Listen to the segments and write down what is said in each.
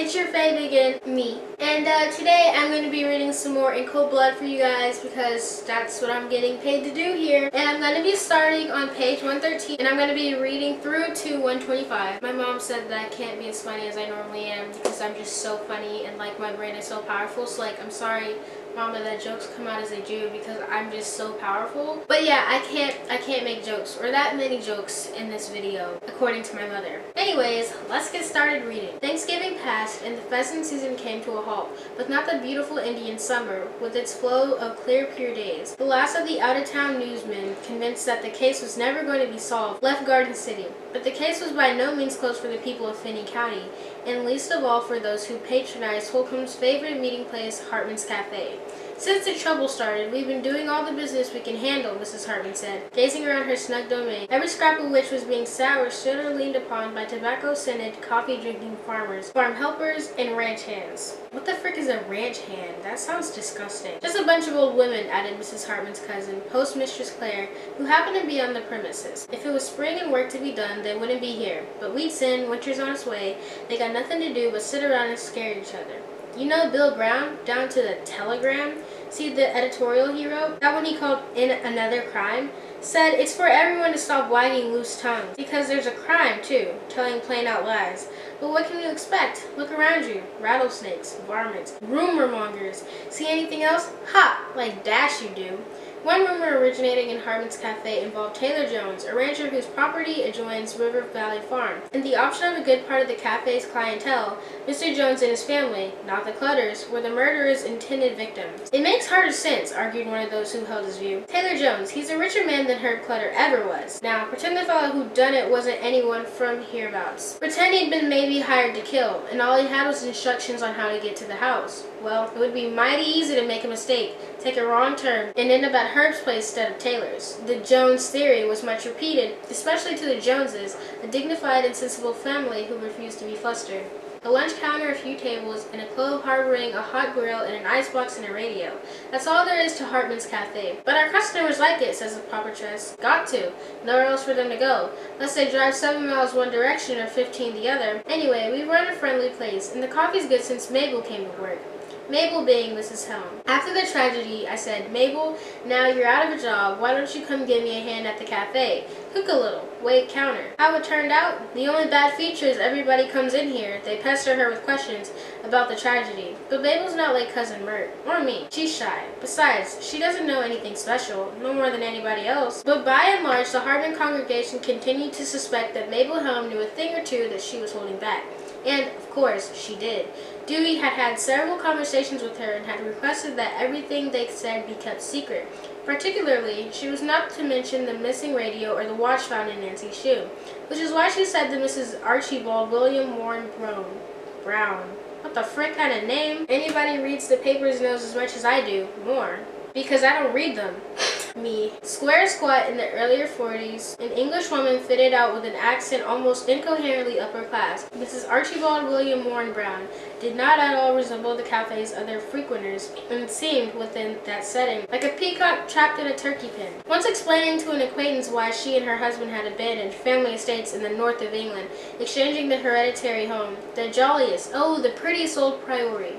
It's your fave again, me. And today I'm going to be reading some more In Cold Blood for you guys because that's what I'm getting paid to do here. And I'm going to be starting on page 113 and I'm going to be reading through to 125. My mom said that I can't be as funny as I normally am because I'm just so funny and like my brain is so powerful. So like, I'm sorry, Mama, that jokes come out as they do because I'm just so powerful. But yeah, I can't make jokes or that many jokes in this video, according to my mother. Anyways, let's get started reading. Thanksgiving passed and the pheasant season came to a halt, but not the beautiful Indian summer with its flow of clear, pure days. The last of the out-of-town newsmen, convinced that the case was never going to be solved, left Garden City. But the case was by no means closed for the people of Finney County, and least of all for those who patronized Holcomb's favorite meeting place, Hartman's Cafe. Since the trouble started, we've been doing all the business we can handle, Mrs. Hartman said, gazing around her snug domain, every scrap of which was being sat or stood or leaned upon by tobacco-scented, coffee-drinking farmers, farm helpers, and ranch hands. What the frick is a ranch hand? That sounds disgusting. Just a bunch of old women, added Mrs. Hartman's cousin, postmistress Claire, who happened to be on the premises. If it was spring and work to be done, they wouldn't be here. But wheat's in, winter's on its way, they got nothing to do but sit around and scare each other. You know Bill Brown, down to the Telegram? See the editorial he wrote? That one he called In Another Crime? Said it's for everyone to stop wagging loose tongues. Because there's a crime, too, telling plain out lies. But what can you expect? Look around you. Rattlesnakes, varmints, rumor mongers. See anything else? Ha! Like dash you do. One rumor originating in Hartman's Cafe involved Taylor Jones, a rancher whose property adjoins River Valley Farm. In the option of a good part of the cafe's clientele, Mr. Jones and his family, not the Clutters, were the murderer's intended victims. It makes harder sense, argued one of those who held his view. Taylor Jones, he's a richer man than Herb Clutter ever was. Now, pretend the fellow who done it wasn't anyone from hereabouts. Pretend he'd been maybe hired to kill, and all he had was instructions on how to get to the house. Well, it would be mighty easy to make a mistake, take a wrong turn, and end up at Herb's place instead of Taylor's. The Jones theory was much repeated, especially to the Joneses, a dignified and sensible family who refused to be flustered. A lunch counter, a few tables, and a clove harboring a hot grill and an icebox and a radio. That's all there is to Hartman's Cafe. But our customers like it, says the proprietress. Got to. Nowhere else for them to go. Unless they drive 7 miles one direction or 15 the other. Anyway, we run a friendly place, and the coffee's good since Mabel came to work. Mabel being Mrs. Helm. After the tragedy, I said, Mabel, now you're out of a job, why don't you come give me a hand at the cafe? Cook a little, wait counter. How it turned out? The only bad feature is everybody comes in here. They pester her with questions about the tragedy. But Mabel's not like Cousin Mert, or me. She's shy. Besides, she doesn't know anything special, no more than anybody else. But by and large, the Hartman congregation continued to suspect that Mabel Helm knew a thing or two that she was holding back. And, of course, she did. Dewey had had several conversations with her and had requested that everything they said be kept secret. Particularly, she was not to mention the missing radio or the watch found in Nancy's shoe, which is why she said to Mrs. Archibald William Warren Brown. What the frick kind of name? Anybody reads the papers knows as much as I do, more. Because I don't read them. Me. Square squat in the earlier 40s, an English woman fitted out with an accent almost incoherently upper class. Mrs. Archibald William Warren Brown did not at all resemble the cafe's other frequenters, and seemed, within that setting, like a peacock trapped in a turkey pen. Once explaining to an acquaintance why she and her husband had abandoned family estates in the north of England, exchanging the hereditary home, the jolliest, oh, the prettiest old priory.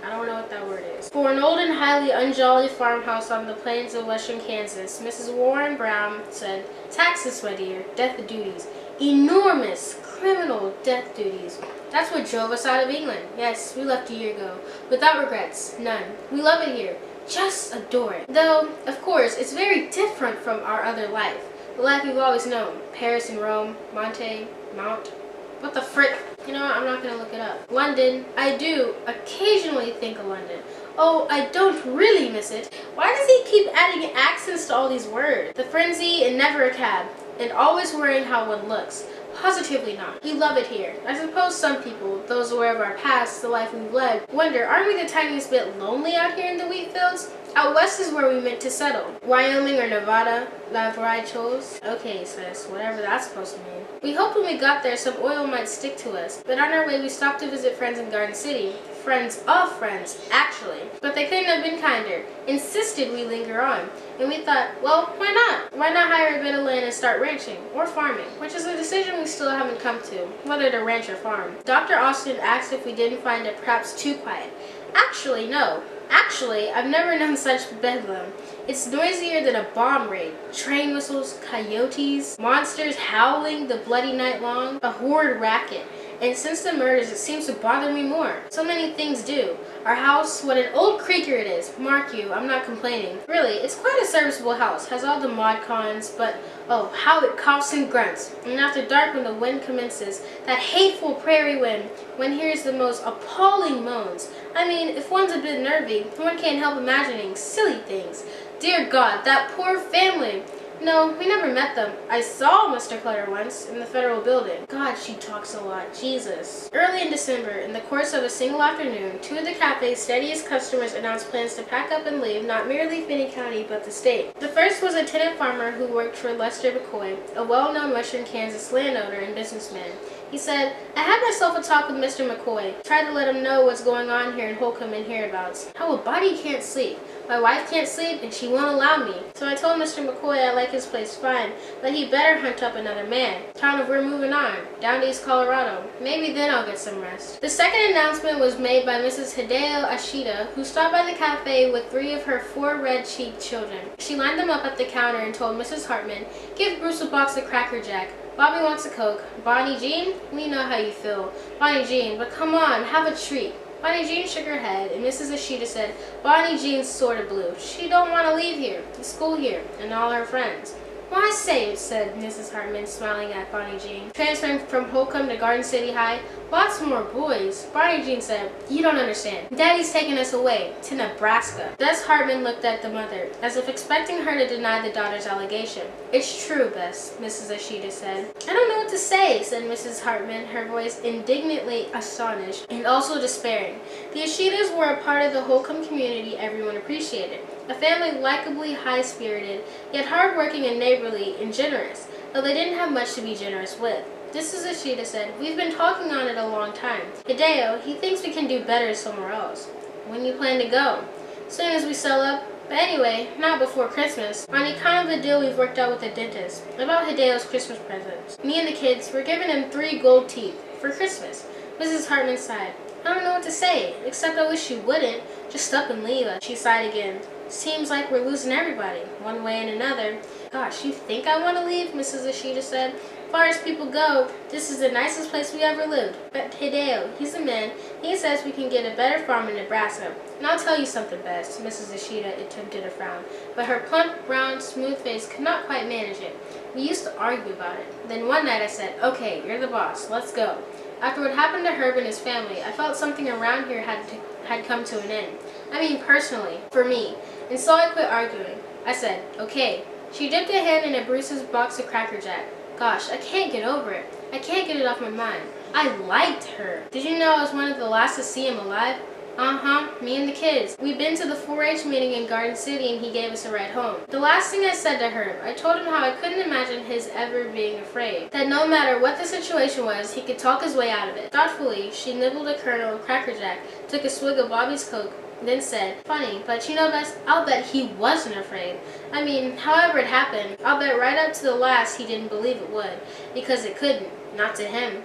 I don't know what that word is. For an old and highly unjolly farmhouse on the plains of western Kansas, Mrs. Warren Brown said, taxes, my dear, death duties. Enormous, criminal death duties. That's what drove us out of England. Yes, we left a year ago. Without regrets, none. We love it here. Just adore it. Though, of course, it's very different from our other life. The life we've always known. Paris and Rome, Mount. What the frick? You know what, I'm not going to look it up. London. I do occasionally think of London. Oh, I don't really miss it. Why does he keep adding accents to all these words? The frenzy and never a cab. And always worrying how one looks. Positively not. We love it here. I suppose some people, those aware of our past, the life we've led, wonder, aren't we the tiniest bit lonely out here in the wheat fields? Out west is where we meant to settle. Wyoming or Nevada, la vraie chose. Okay, sis, whatever that's supposed to mean. We hoped when we got there some oil might stick to us, but on our way we stopped to visit friends in Garden City. Friends of friends, actually. But they couldn't have been kinder. Insisted we linger on. And we thought, well, why not? Why not hire a bit of land and start ranching or farming? Which is a decision we still haven't come to, whether to ranch or farm. Dr. Austin asked if we didn't find it perhaps too quiet. Actually, no. Actually, I've never known such bedlam. It's noisier than a bomb raid. Train whistles, coyotes, monsters howling the bloody night long, a horrid racket. And since the murders, it seems to bother me more. So many things do. Our house, what an old creaker it is. Mark you, I'm not complaining. Really, it's quite a serviceable house. Has all the mod cons, but oh, how it coughs and grunts. And after dark when the wind commences, that hateful prairie wind, one hears the most appalling moans. I mean, if one's a bit nervy, one can't help imagining silly things. Dear God, that poor family. No, we never met them. I saw Mr. Clutter once in the federal building. God, she talks a lot. Jesus. Early in December, in the course of a single afternoon, two of the cafe's steadiest customers announced plans to pack up and leave not merely Finney County, but the state. The first was a tenant farmer who worked for Lester McCoy, a well-known western Kansas landowner and businessman. He said, I had myself a talk with Mr. McCoy. Tried to let him know what's going on here in Holcomb and hereabouts. How a body can't sleep. My wife can't sleep and she won't allow me. So I told Mr. McCoy I like his place fine, but he better hunt up another man. Tell him we're moving on, down to East Colorado. Maybe then I'll get some rest. The second announcement was made by Mrs. Hideo Ashida, who stopped by the cafe with 3 of her 4 red-cheeked children. She lined them up at the counter and told Mrs. Hartman, give Bruce a box of Cracker Jack. Bobby wants a Coke. Bonnie Jean, we know how you feel. Bonnie Jean, but come on, have a treat. Bonnie Jean shook her head, and Mrs. Ashida said, Bonnie Jean's sort of blue. She don't want to leave here, the school here, and all her friends. Why say, said Mrs. Hartman, smiling at Bonnie Jean. Transferring from Holcomb to Garden City High, lots more boys. Bonnie Jean said, you don't understand. Daddy's taking us away, to Nebraska. Thus Hartman looked at the mother, as if expecting her to deny the daughter's allegation. It's true, Bess, Mrs. Ashida said. I don't know what to say, said Mrs. Hartman, her voice indignantly astonished and also despairing. The Ashidas were a part of the Holcomb community everyone appreciated. A family likably high-spirited, yet hard-working and neighborly and generous, though they didn't have much to be generous with. Mrs. Ashida said, we've been talking on it a long time. Hideo, he thinks we can do better somewhere else. When you plan to go? Soon as we sell up. But anyway, not before Christmas. On a kind of a deal we've worked out with the dentist about Hideo's Christmas presents. Me and the kids, we're giving him 3 gold teeth for Christmas. Mrs. Hartman sighed. I don't know what to say, except I wish you wouldn't. Just up and leave us. She sighed again. Seems like we're losing everybody, one way and another. Gosh, you think I want to leave? Mrs. Ashida said. As far as people go, this is the nicest place we ever lived. But Hideo, he's a man. He says we can get a better farm in Nebraska. And I'll tell you something, Bess. Mrs. Ashida attempted a frown, but her plump, round, smooth face could not quite manage it. We used to argue about it. Then one night I said, okay, you're the boss. Let's go. After what happened to Herb and his family, I felt something around here had come to an end. I mean personally, for me. And so I quit arguing. I said, okay. She dipped a hand in a Bruce's box of Cracker Jack. Gosh, I can't get over it. I can't get it off my mind. I liked her. Did you know I was one of the last to see him alive? Uh-huh, me and the kids. We'd been to the 4-H meeting in Garden City and he gave us a ride home. The last thing I said to Herb, I told him how I couldn't imagine his ever being afraid. That no matter what the situation was, he could talk his way out of it. Thoughtfully, she nibbled a kernel of Cracker Jack, took a swig of Bobby's Coke, then said, funny, but you know, Bess, I'll bet he wasn't afraid. I mean, however it happened, I'll bet right up to the last he didn't believe it would, because it couldn't, not to him.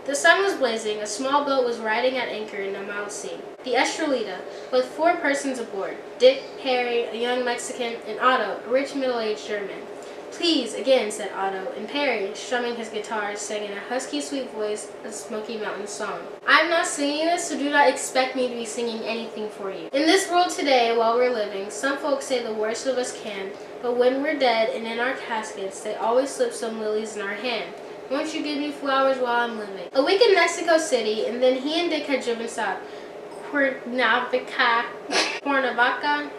The sun was blazing, a small boat was riding at anchor in a mild sea. The Estrelita, with 4 persons aboard, Dick, Harry, a young Mexican, and Otto, a rich middle-aged German. Please, again, said Otto, and Perry, strumming his guitar, sang in a husky, sweet voice a Smoky Mountain song. I'm not singing this, so do not expect me to be singing anything for you. In this world today, while we're living, some folks say the worst of us can, but when we're dead and in our caskets, they always slip some lilies in our hand. Won't you give me flowers while I'm living? A week in Mexico City, and then he and Dick had driven south. Cuernavaca,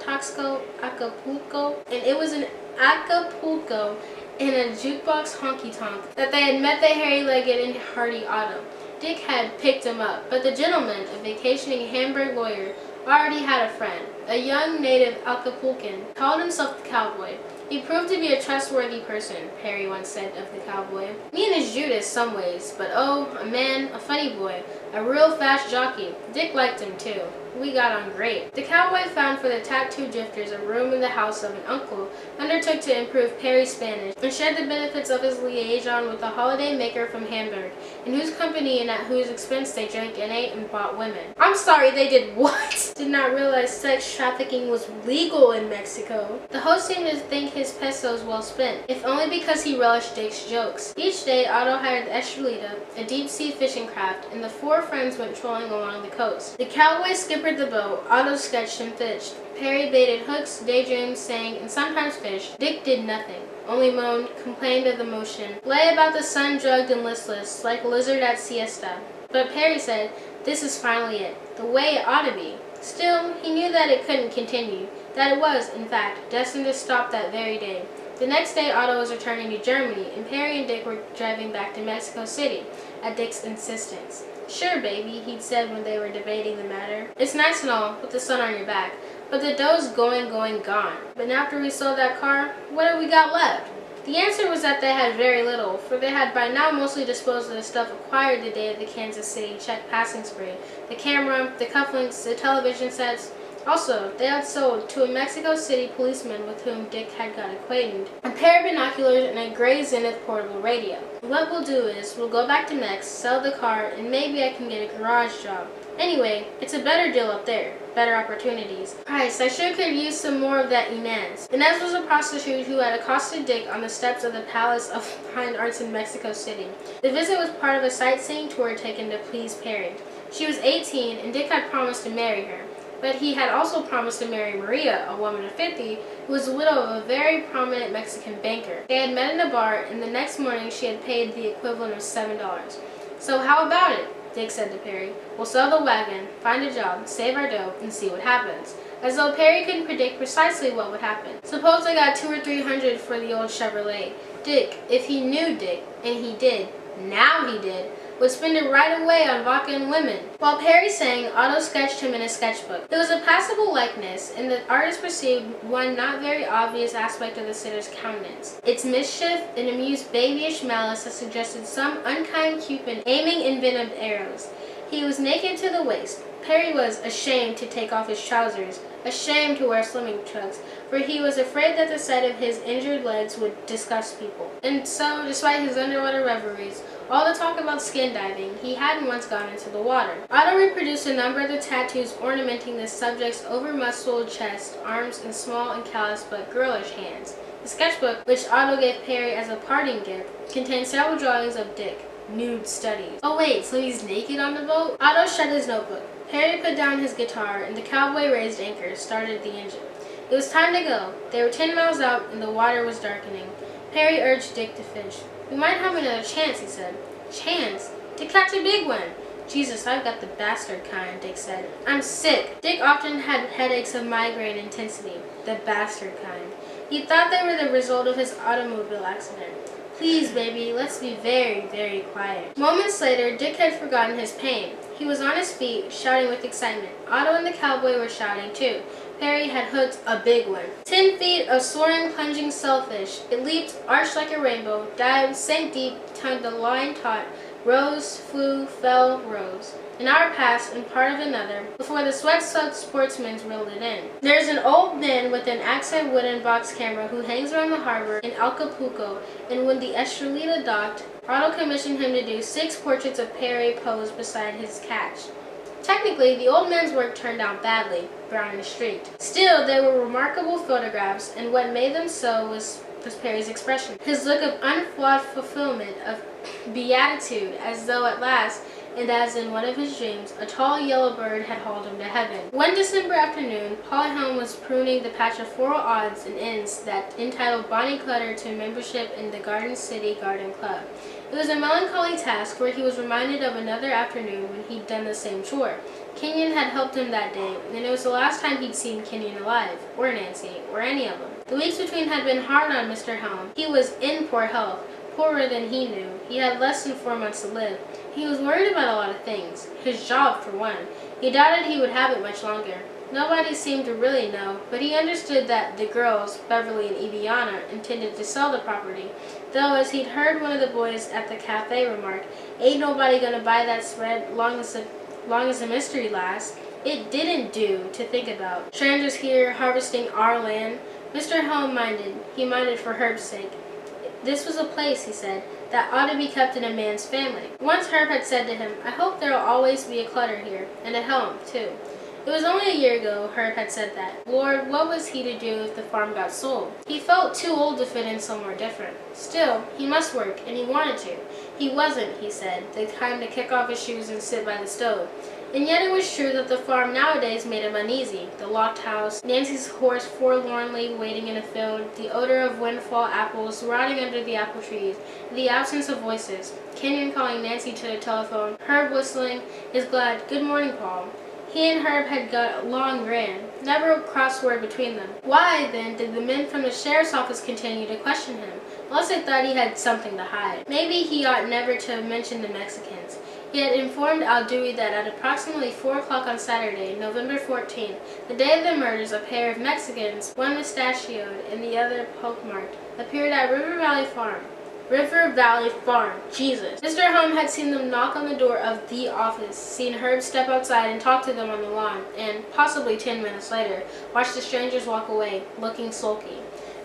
Taxco, Acapulco, and it was in Acapulco in a jukebox honky-tonk that they had met the hairy-legged and hardy Otto. Dick had picked him up, but the gentleman, a vacationing Hamburg lawyer, already had a friend. a young native Acapulcan, called himself the Cowboy. He proved to be a trustworthy person, Perry once said of the cowboy. Mean as Judas some ways, but oh, a man, a funny boy, a real fast jockey. Dick liked him too. We got on great. The cowboy found for the tattoo drifters a room in the house of an uncle, undertook to improve Perry's Spanish, and shared the benefits of his liaison with a holiday maker from Hamburg, in whose company and at whose expense they drank and ate and bought women. I'm sorry, they did what? Did not realize sex trafficking was legal in Mexico. The host seemed to think his pesos well spent, if only because he relished Dick's jokes. Each day, Otto hired the Estrelita, a deep-sea fishing craft, and the four friends went trolling along the coast. The cowboy skippered the boat, Otto sketched and fished. Perry baited hooks, daydreamed, sang, and sometimes fished. Dick did nothing, only moaned, complained of the motion, lay about the sun drugged and listless, like a lizard at siesta. But Perry said, "This is finally it, the way it ought to be." Still, he knew that it couldn't continue, that it was, in fact, destined to stop that very day. The next day, Otto was returning to Germany, and Perry and Dick were driving back to Mexico City, at Dick's insistence. "Sure, baby," he'd said when they were debating the matter. "It's nice and all, with the sun on your back, but the dough's gone. But after we sold that car, what have we got left?" The answer was that they had very little, for they had by now mostly disposed of the stuff acquired the day of the Kansas City check passing spree. The camera, the cufflinks, the television sets. Also, they had sold to a Mexico City policeman with whom Dick had got acquainted a pair of binoculars and a gray Zenith portable radio. "What we'll do is, we'll go back to Mex, sell the car, and maybe I can get a garage job. Anyway, it's a better deal up there, better opportunities. Christ, I sure could use some more of that Inez." Inez was a prostitute who had accosted Dick on the steps of the Palace of Fine Arts in Mexico City. The visit was part of a sightseeing tour taken to please Perry. She was 18, and Dick had promised to marry her. But he had also promised to marry Maria, a woman of 50, who was the widow of a very prominent Mexican banker. They had met in a bar, and the next morning she had paid the equivalent of $7. "So how about it?" Dick said to Perry. "We'll sell the wagon, find a job, save our dough, and see what happens." As though Perry couldn't predict precisely what would happen. Suppose I got 200 or 300 for the old Chevrolet. Dick, if he knew Dick, and he did, now he did, would spend it right away on vodka and women. While Perry sang, Otto sketched him in a sketchbook. It was a passable likeness, and the artist perceived one not very obvious aspect of the sitter's countenance. Its mischief, an amused babyish malice that suggested some unkind Cupid aiming envenomed arrows. He was naked to the waist. Perry was ashamed to take off his trousers, ashamed to wear swimming trunks, for he was afraid that the sight of his injured legs would disgust people. And so, despite his underwater reveries, all the talk about skin diving, he hadn't once gone into the water. Otto reproduced a number of the tattoos ornamenting the subject's over-muscled chest, arms, and small and callous but girlish hands. The sketchbook, which Otto gave Perry as a parting gift, contained several drawings of Dick. Nude studies. Oh wait, so he's naked on the boat? Otto shut his notebook. Perry put down his guitar, and the cowboy raised anchor, started the engine. It was time to go. They were 10 miles out, and the water was darkening. Perry urged Dick to fish. "We might have another chance," he said. "Chance? To catch a big one." "Jesus, I've got the bastard kind," Dick said. "I'm sick." Dick often had headaches of migraine intensity. The bastard kind. He thought they were the result of his automobile accident. "Please, baby, let's be very, very quiet." Moments later, Dick had forgotten his pain. He was on his feet, shouting with excitement. Otto and the cowboy were shouting, too. Perry had hooked a big one. 10 feet of soaring, plunging sailfish. It leaped, arched like a rainbow, dived, sank deep, tugged the line taut, rose, flew, fell, rose. An hour passed, and part of another, before the sweat-soaked sportsmen reeled it in. There's an old man with an accent wooden box camera who hangs around the harbor in Acapulco, and when the Estrelita docked, Otto commissioned him to do 6 portraits of Perry posed beside his catch. Technically, the old man's work turned out badly, brown and streaked. Still, they were remarkable photographs, and what made them so was Perry's expression. His look of unflawed fulfillment, of beatitude, as though at last, and as in one of his dreams, a tall yellow bird had hauled him to heaven. One December afternoon, Paul Helm was pruning the patch of floral odds and ends that entitled Bonnie Clutter to membership in the Garden City Garden Club. It was a melancholy task, for he was reminded of another afternoon when he'd done the same chore. Kenyon had helped him that day, and it was the last time he'd seen Kenyon alive, or Nancy, or any of them. The weeks between had been hard on Mr. Helm. He was in poor health, poorer than he knew. He had less than 4 months to live. He was worried about a lot of things. His job, for one. He doubted he would have it much longer. Nobody seemed to really know, but he understood that the girls, Beverly and Eviana, intended to sell the property, though as he'd heard one of the boys at the cafe remark, "Ain't nobody gonna buy that spread long as the mystery lasts." It didn't do to think about. Strangers here harvesting our land. Mr. Home minded. He minded for Herb's sake. This was a place, he said, that ought to be kept in a man's family. Once Herb had said to him, "I hope there'll always be a Clutter here, and a Helm, too." It was only a year ago Herb had said that. Lord, what was he to do if the farm got sold? He felt too old to fit in somewhere different. Still, he must work, and he wanted to. He wasn't, he said, the kind to kick off his shoes and sit by the stove. And yet it was true that the farm nowadays made him uneasy. The locked house, Nancy's horse forlornly waiting in a field, the odor of windfall apples rotting under the apple trees, the absence of voices, Kenyon calling Nancy to the telephone, Herb whistling his glad "Good morning, Paul." He and Herb had got along grand, never a cross word between them. Why, then, did the men from the sheriff's office continue to question him? Unless they thought he had something to hide. Maybe he ought never to have mentioned the Mexicans. He had informed Al Dewey that at approximately 4 o'clock on Saturday, November 14th, the day of the murders, a pair of Mexicans, one mustachioed and the other pockmarked, appeared at River Valley Farm. River Valley Farm. Jesus. Mr. Home had seen them knock on the door of the office, seen Herb step outside and talk to them on the lawn, and, possibly 10 minutes later, watched the strangers walk away, looking sulky.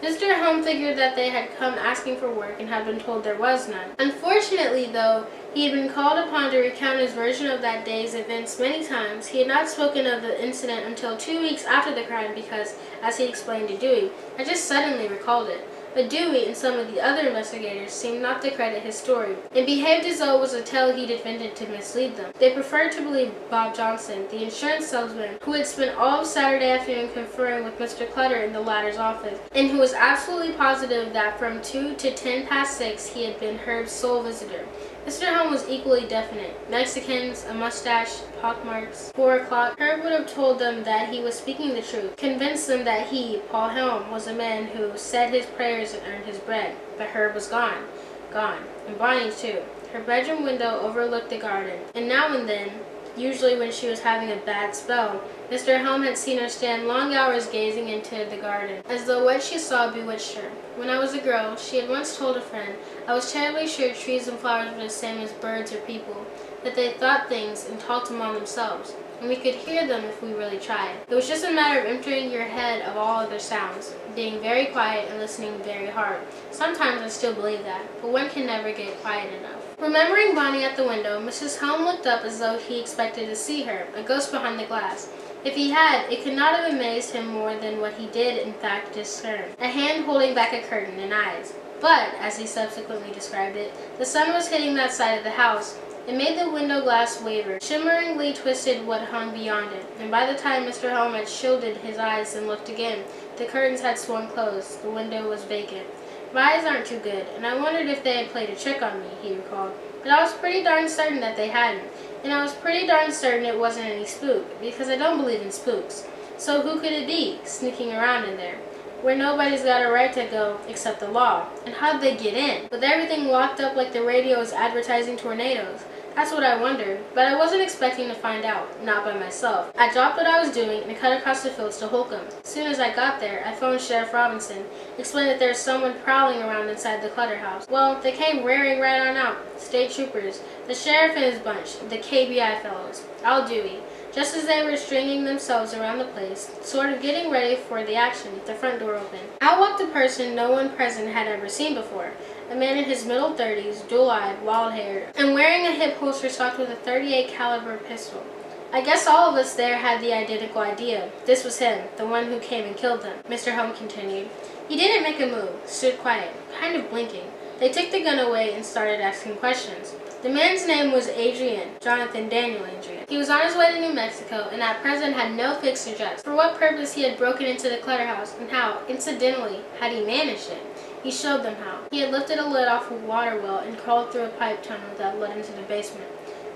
Mr. Home figured that they had come asking for work and had been told there was none. Unfortunately, though, he had been called upon to recount his version of that day's events many times. He had not spoken of the incident until 2 weeks after the crime because, as he explained to Dewey, had just suddenly recalled it. But Dewey and some of the other investigators seemed not to credit his story, and behaved as though it was a tale he'd invented to mislead them. They preferred to believe Bob Johnson, the insurance salesman, who had spent all of Saturday afternoon conferring with Mr. Clutter in the latter's office, and who was absolutely positive that from 2 to 10 past 6 he had been Herb's sole visitor. Mr. Helm was equally definite. Mexicans, a mustache, pockmarks, 4 o'clock. Herb would have told them that he was speaking the truth, convinced them that he, Paul Helm, was a man who said his prayers and earned his bread. But Herb was gone. Gone. And Bonnie, too. Her bedroom window overlooked the garden, and now and then, usually when she was having a bad spell, Mr. Helm had seen her stand long hours gazing into the garden, as though what she saw bewitched her. When I was a girl, she had once told a friend, I was terribly sure trees and flowers were the same as birds or people, that they thought things and talked among themselves, and we could hear them if we really tried. It was just a matter of emptying your head of all other sounds, being very quiet and listening very hard. Sometimes I still believe that, but one can never get quiet enough. Remembering Bonnie at the window, Mrs. Helm looked up as though he expected to see her, a ghost behind the glass. If he had, it could not have amazed him more than what he did in fact discern. A hand holding back a curtain and eyes. But, as he subsequently described it, the sun was hitting that side of the house. It made the window glass waver, shimmeringly twisted what hung beyond it, and by the time Mr. Helm had shielded his eyes and looked again, the curtains had swung closed, the window was vacant. My eyes aren't too good, and I wondered if they had played a trick on me, he recalled. But I was pretty darn certain that they hadn't, and I was pretty darn certain it wasn't any spook, because I don't believe in spooks. So who could it be, sneaking around in there, where nobody's got a right to go except the law? And how'd they get in, with everything locked up like the radio is advertising tornadoes? That's what I wondered, but I wasn't expecting to find out, not by myself. I dropped what I was doing and cut across the fields to Holcomb. As soon as I got there, I phoned Sheriff Robinson, explained that there was someone prowling around inside the Clutter house. Well, they came rearing right on out, state troopers, the sheriff and his bunch, the KBI fellows, Al Dewey, just as they were stringing themselves around the place, sort of getting ready for the action, the front door opened. Out walked a person no one present had ever seen before. A man in his middle 30s, dull-eyed, wild-haired, and wearing a hip holster stocked with a .38 caliber pistol. I guess all of us there had the identical idea. This was him, the one who came and killed them, Mr. Helm continued. He didn't make a move, stood quiet, kind of blinking. They took the gun away and started asking questions. The man's name was Adrian, Jonathan Daniel Adrian. He was on his way to New Mexico and at present had no fixed address. For what purpose he had broken into the Clutter house and how, incidentally, had he managed it? He showed them how. He had lifted a lid off a water well and crawled through a pipe tunnel that led into the basement.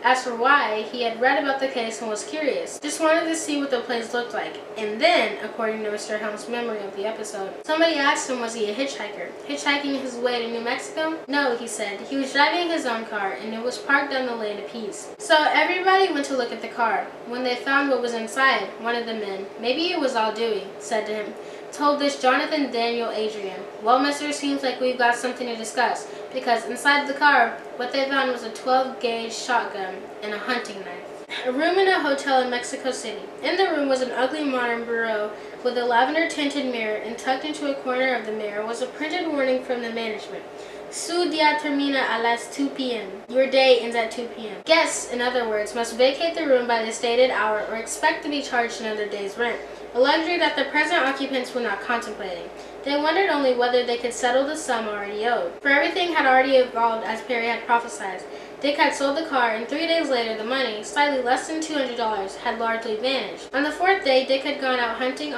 As for why, he had read about the case and was curious. Just wanted to see what the place looked like. And then, according to Mr. Helm's memory of the episode, somebody asked him was he a hitchhiker? Hitchhiking his way to New Mexico? No, he said. He was driving his own car and it was parked down the lane of peace. So everybody went to look at the car. When they found what was inside, one of the men, maybe it was all Dewey, said to him, told this Jonathan Daniel Adrian, well, mister, seems like we've got something to discuss, because inside the car, what they found was a 12-gauge shotgun and a hunting knife. A room in a hotel in Mexico City. In the room was an ugly modern bureau with a lavender-tinted mirror, and tucked into a corner of the mirror was a printed warning from the management. Su dia termina a las 2 p.m. Your day ends at 2 p.m. Guests, in other words, must vacate the room by the stated hour or expect to be charged another day's rent, a luxury that the present occupants were not contemplating. They wondered only whether they could settle the sum already owed, for everything had already evolved as Perry had prophesied. Dick had sold the car, and 3 days later the money, slightly less than $200, had largely vanished. On the fourth day, Dick had gone out hunting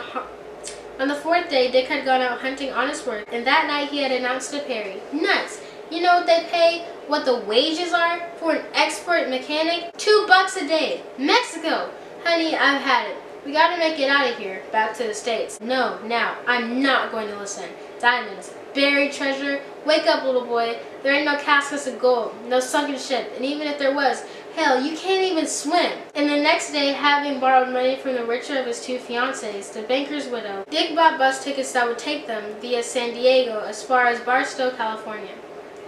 honest work, and that night he had announced to Perry, nuts! You know what they pay? What the wages are? For an expert mechanic? $2 a day! Mexico! Honey, I've had it. We gotta make it out of here, back to the States. No, now, I'm not going to listen. Diamonds, buried treasure, wake up, little boy. There ain't no caskets of gold, no sunken ship, and even if there was, hell, you can't even swim. And the next day, having borrowed money from the richer of his two fiancées, the banker's widow, Dick bought bus tickets that would take them via San Diego as far as Barstow, California.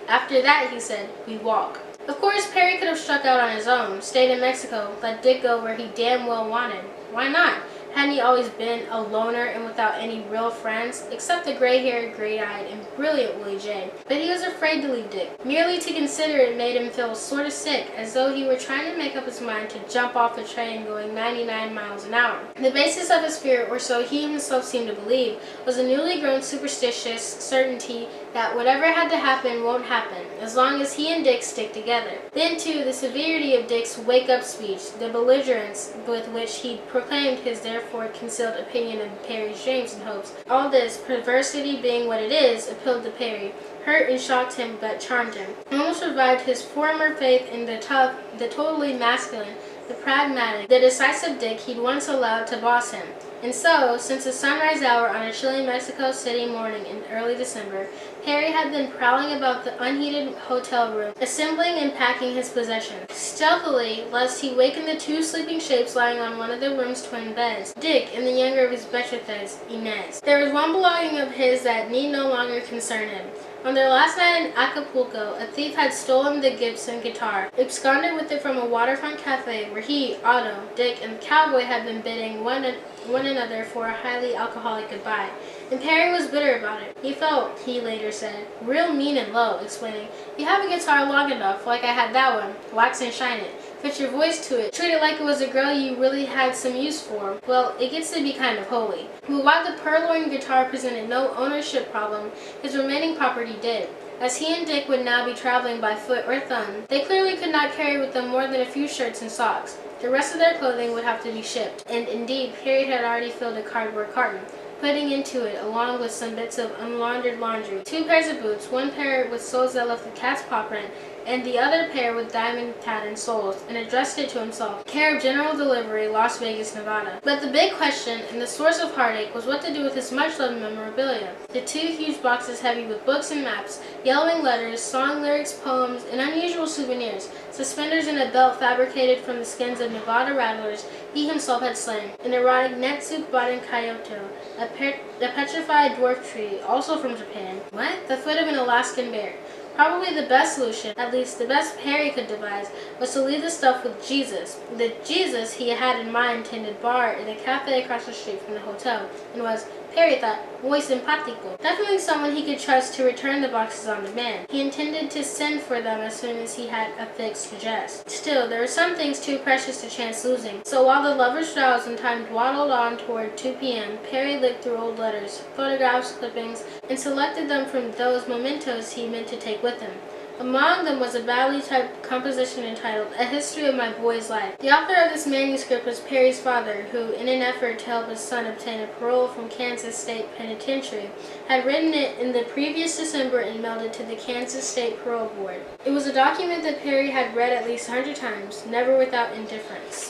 After that, he said, we walk. Of course, Perry could have struck out on his own, stayed in Mexico, let Dick go where he damn well wanted. Why not? Hadn't he always been a loner and without any real friends, except the gray-haired, gray-eyed, and brilliant Willie J? But he was afraid to leave Dick. Merely to consider it made him feel sort of sick, as though he were trying to make up his mind to jump off a train going 99 miles an hour. The basis of his fear, or so he himself seemed to believe, was a newly grown superstitious certainty that whatever had to happen won't happen, as long as he and Dick stick together. Then, too, the severity of Dick's wake-up speech, the belligerence with which he proclaimed his therefore concealed opinion of Perry's dreams and hopes. All this, perversity being what it is, appealed to Perry, hurt and shocked him but charmed him. Almost revived his former faith in the tough, the totally masculine, the pragmatic, the decisive Dick he'd once allowed to boss him. And so, since the sunrise hour on a chilly Mexico City morning in early December, Perry had been prowling about the unheated hotel room, assembling and packing his possessions, stealthily, lest he waken the two sleeping shapes lying on one of the room's twin beds, Dick and the younger of his betrothed, Inez. There was one belonging of his that need no longer concern him. On their last night in Acapulco, a thief had stolen the Gibson guitar, absconded with it from a waterfront cafe where he, Otto, Dick, and the cowboy had been bidding one another for a highly alcoholic goodbye. And Perry was bitter about it. He felt, he later said, real mean and low, explaining, you have a guitar long enough, like I had that one, wax and shine it, fit your voice to it, treat it like it was a girl you really had some use for. Well, it gets to be kind of holy. But while the purloined guitar presented no ownership problem, his remaining property did. As he and Dick would now be traveling by foot or thumb, they clearly could not carry with them more than a few shirts and socks. The rest of their clothing would have to be shipped, and indeed, Perry had already filled a cardboard carton, putting into it, along with some bits of unlaundered laundry, 2 pairs of boots, one pair with soles that left the cat's paw print, and the other pair with diamond-patterned soles, and addressed it to himself, care of General Delivery, Las Vegas, Nevada. But the big question, and the source of heartache, was what to do with his much-loved memorabilia. The 2 huge boxes heavy with books and maps, yellowing letters, song lyrics, poems, and unusual souvenirs, suspenders and a belt fabricated from the skins of Nevada rattlers he himself had slain, an erotic Netsuke-bottom Kyoto, a petrified dwarf tree, also from Japan, the foot of an Alaskan bear. Probably the best solution, at least the best Perry could devise, was to leave the stuff with Jesus. The Jesus he had in mind tended bar in a cafe across the street from the hotel, and was, Perry thought, muy simpático. Definitely someone he could trust to return the boxes on demand. He intended to send for them as soon as he had a fixed address. Still, there were some things too precious to chance losing. So while the lovers drowsed and time dawdled on toward 2 p.m., Perry looked through old letters, photographs, clippings, and selected them from those mementos he meant to take with him. Among them was a badly-typed composition entitled A History of My Boy's Life. The author of this manuscript was Perry's father, who, in an effort to help his son obtain a parole from Kansas State Penitentiary, had written it in the previous December and mailed it to the Kansas State Parole Board. It was a document that Perry had read at least 100 times, never without indifference.